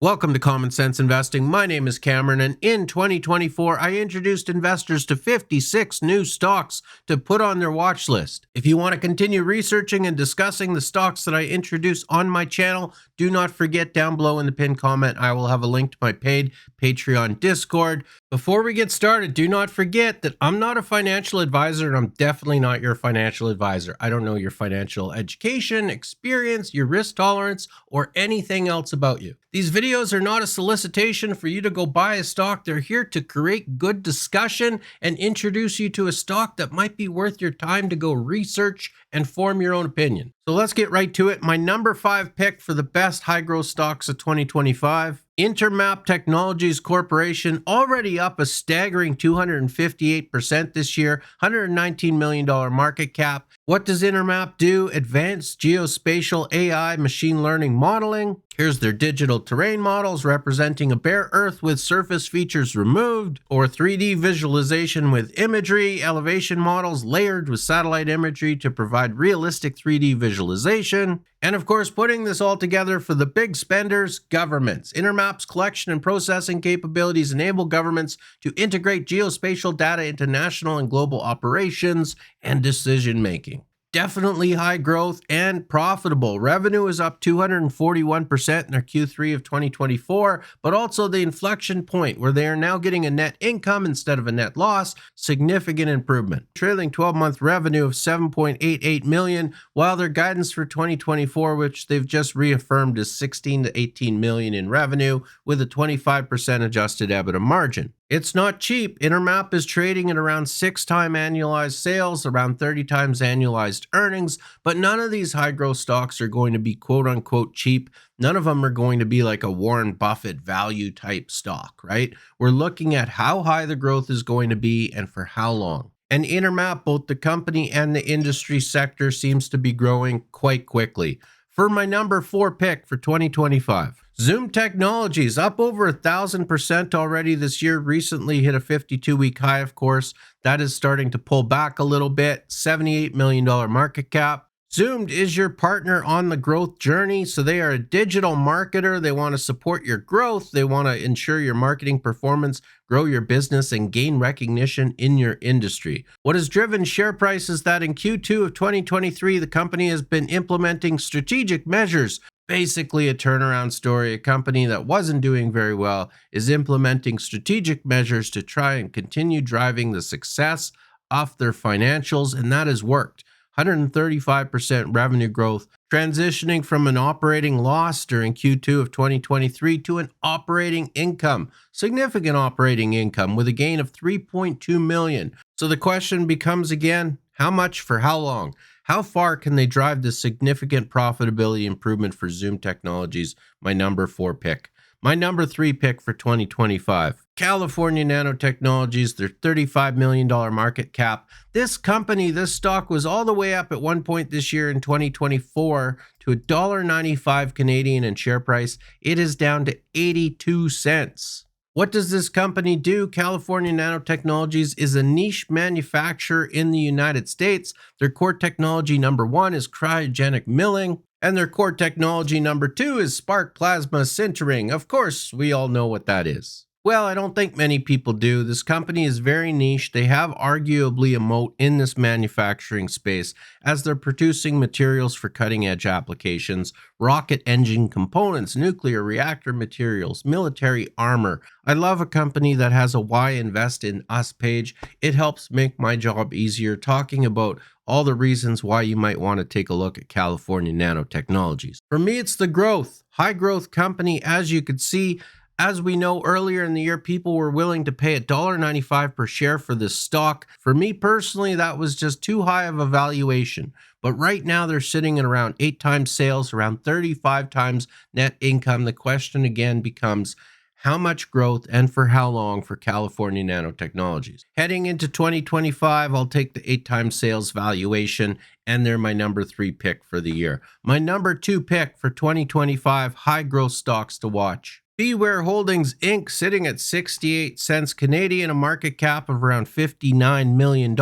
Welcome to Common Sense Investing. My name is Cameron, and in 2024, I introduced investors to 56 new stocks to put on their watch list. If you want to continue researching and discussing the stocks that I introduce on my channel, do not forget down below in the pinned comment, I will have a link to my paid Patreon Discord. Before we get started, do not forget that I'm not a financial advisor, and I'm definitely not your financial advisor. I don't know your financial education, experience, your risk tolerance, or anything else about you. These videos are not a solicitation for you to go buy a stock. They're here to create good discussion and introduce you to a stock that might be worth your time to go research and form your own opinion. So let's get right to it. My number 5 pick for the best high growth stocks of 2025. Intermap Technologies Corporation, already up a staggering 258% this year, $119 million market cap. What does Intermap do? Advanced geospatial AI machine learning modeling. Here's their digital terrain models representing a bare earth with surface features removed, or 3D visualization with imagery, elevation models layered with satellite imagery to provide realistic 3D visualization. And of course, putting this all together for the big spenders, governments. Intermap's collection and processing capabilities enable governments to integrate geospatial data into national and global operations and decision making. Definitely high growth and profitable. Revenue is up 241% in their Q3 of 2024, but also the inflection point where they are now getting a net income instead of a net loss, significant improvement. Trailing 12-month revenue of $7.88 million, while their guidance for 2024, which they've just reaffirmed, is $16 to $18 million in revenue with a 25% adjusted EBITDA margin. It's not cheap. Intermap is trading at around 6 times annualized sales, around 30 times annualized earnings, but none of these high growth stocks are going to be quote unquote cheap. None of them are going to be like a Warren Buffett value type stock, right? We're looking at how high the growth is going to be and for how long. And Intermap, both the company and the industry sector, seems to be growing quite quickly. For my number 4 pick for 2025. Zoom Technologies, up over 1,000% already this year, recently hit a 52-week high, of course. That is starting to pull back a little bit, $78 million market cap. Zoomed is your partner on the growth journey. So they are a digital marketer. They want to support your growth. They want to ensure your marketing performance, grow your business, and gain recognition in your industry. What has driven share price is that in Q2 of 2023, the company has been implementing strategic measures. Basically a turnaround story. A company that wasn't doing very well is implementing strategic measures to try and continue driving the success of their financials, and that has worked. 135% revenue growth, transitioning from an operating loss during Q2 of 2023 to an operating income, significant operating income with a gain of $3.2 million. So the question becomes again, how much for how long? How far can they drive this significant profitability improvement for Zoom Technologies, my number 4 pick? My number 3 pick for 2025, California Nanotechnologies, their $35 million market cap. This company, this stock was all the way up at one point this year in 2024 to $1.95 Canadian in share price. It is down to 82 cents. What does this company do? California Nanotechnologies is a niche manufacturer in the United States. Their core technology number 1 is cryogenic milling, and their core technology number 2 is spark plasma sintering. Of course, we all know what that is. Well, I don't think many people do. This company is very niche. They have arguably a moat in this manufacturing space as they're producing materials for cutting-edge applications, rocket engine components, nuclear reactor materials, military armor. I love a company that has a Why Invest in Us page. It helps make my job easier talking about all the reasons why you might want to take a look at California Nanotechnologies. For me, it's the growth. High growth company, as you could see. As we know, earlier in the year, people were willing to pay $1.95 per share for this stock. For me personally, that was just too high of a valuation. But right now, they're sitting at around 8 times sales, around 35 times net income. The question again becomes, how much growth and for how long for California Nanotechnologies? Heading into 2025, I'll take the 8 times sales valuation, and they're my number 3 pick for the year. My number 2 pick for 2025 high growth stocks to watch. Beware Holdings Inc. sitting at 68 cents Canadian, a market cap of around $59 million.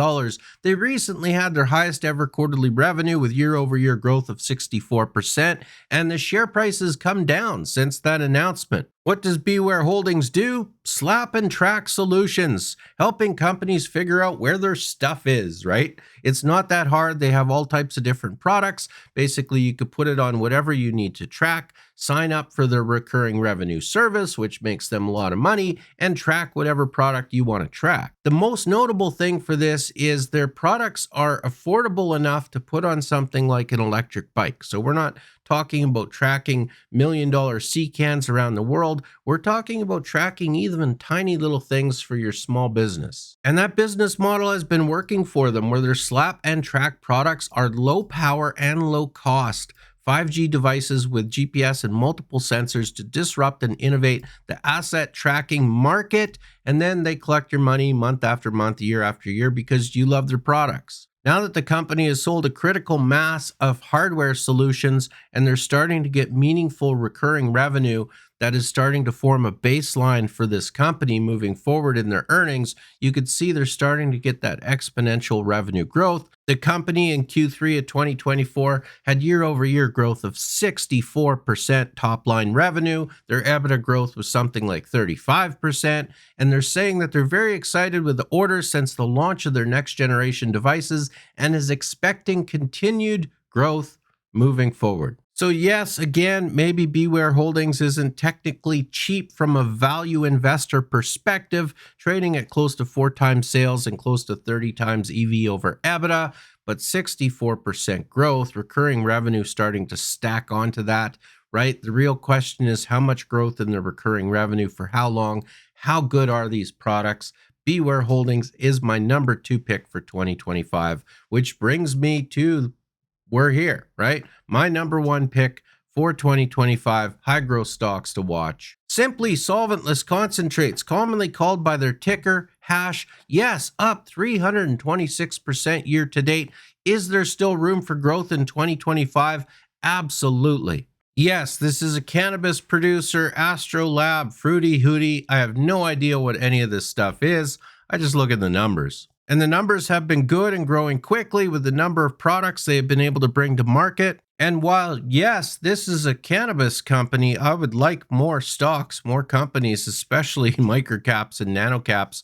They recently had their highest ever quarterly revenue with year-over-year growth of 64%, and the share price has come down since that announcement. What does Beware Holdings do? Slap and track solutions, helping companies figure out where their stuff is, right? It's not that hard. They have all types of different products. Basically, you could put it on whatever you need to track, sign up for their recurring revenue service, which makes them a lot of money, and track whatever product you want to track. The most notable thing for this is their products are affordable enough to put on something like an electric bike. So we're not talking about tracking $1 million sea cans around the world. We're talking about tracking even tiny little things for your small business. And that business model has been working for them, where their slap and track products are low power and low cost 5G devices with GPS and multiple sensors to disrupt and innovate the asset tracking market. And then they collect your money month after month, year after year, because you love their products. Now that the company has sold a critical mass of hardware solutions and they're starting to get meaningful recurring revenue that is starting to form a baseline for this company moving forward in their earnings, you could see they're starting to get that exponential revenue growth. The company in Q3 of 2024 had year-over-year growth of 64% top-line revenue. Their EBITDA growth was something like 35%, and they're saying that they're very excited with the orders since the launch of their next-generation devices and is expecting continued growth moving forward. So yes, again, maybe Beware Holdings isn't technically cheap from a value investor perspective, trading at close to 4 times sales and close to 30 times EV over EBITDA, but 64% growth, recurring revenue starting to stack onto that, right? The real question is how much growth in the recurring revenue for how long? How good are these products? Beware Holdings is my number 2 pick for 2025, which brings me to we're here, right? My number 1 pick for 2025 high growth stocks to watch. Simply solventless concentrates, commonly called by their ticker hash. Yes, up 326% year to date. Is there still room for growth in 2025? Absolutely. Yes, this is a cannabis producer, Astrolab, Fruity Hootie. I have no idea what any of this stuff is. I just look at the numbers. And the numbers have been good and growing quickly with the number of products they have been able to bring to market. And while, yes, this is a cannabis company, I would like more stocks, more companies, especially microcaps and nanocaps,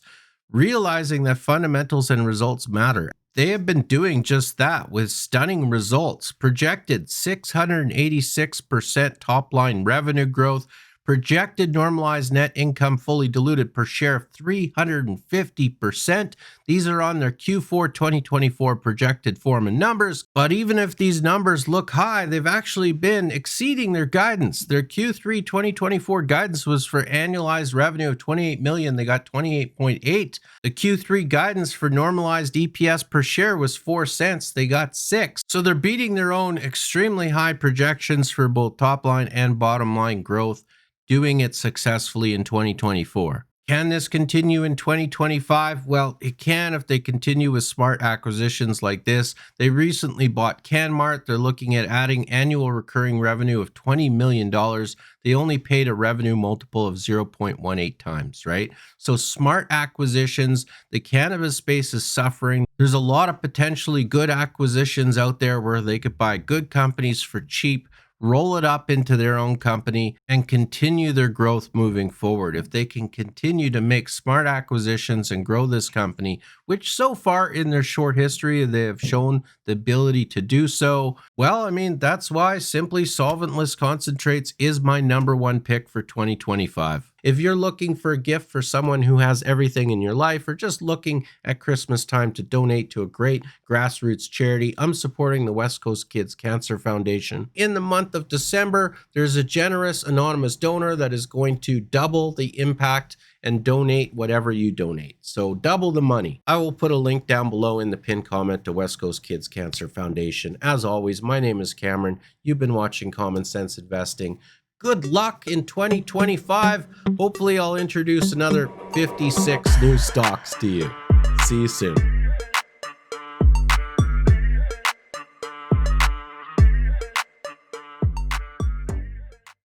realizing that fundamentals and results matter. They have been doing just that with stunning results. Projected 686% top-line revenue growth, projected normalized net income fully diluted per share of 350%. These are on their Q4 2024 projected form and numbers. But even if these numbers look high, they've actually been exceeding their guidance. Their Q3 2024 guidance was for annualized revenue of 28 million. They got 28.8. The Q3 guidance for normalized EPS per share was 4 cents. They got 6. So they're beating their own extremely high projections for both top line and bottom line growth, doing it successfully in 2024. Can this continue in 2025? Well, it can if they continue with smart acquisitions like this. They recently bought CanMart. They're looking at adding annual recurring revenue of $20 million. They only paid a revenue multiple of 0.18 times, right? So smart acquisitions. The cannabis space is suffering. There's a lot of potentially good acquisitions out there where they could buy good companies for cheap, roll it up into their own company, and continue their growth moving forward. If they can continue to make smart acquisitions and grow this company, which so far in their short history, they have shown the ability to do so, well, I mean, that's why Simply Solventless Concentrates is my number 1 pick for 2025. If you're looking for a gift for someone who has everything in your life, or just looking at Christmas time to donate to a great grassroots charity, I'm supporting the West Coast Kids Cancer Foundation. In the month of December, there's a generous anonymous donor that is going to double the impact and donate whatever you donate. So double the money. I will put a link down below in the pinned comment to West Coast Kids Cancer Foundation. As always, my name is Cameron. You've been watching Common Sense Investing. Good luck in 2025. Hopefully I'll introduce another 56 new stocks to you. See you soon.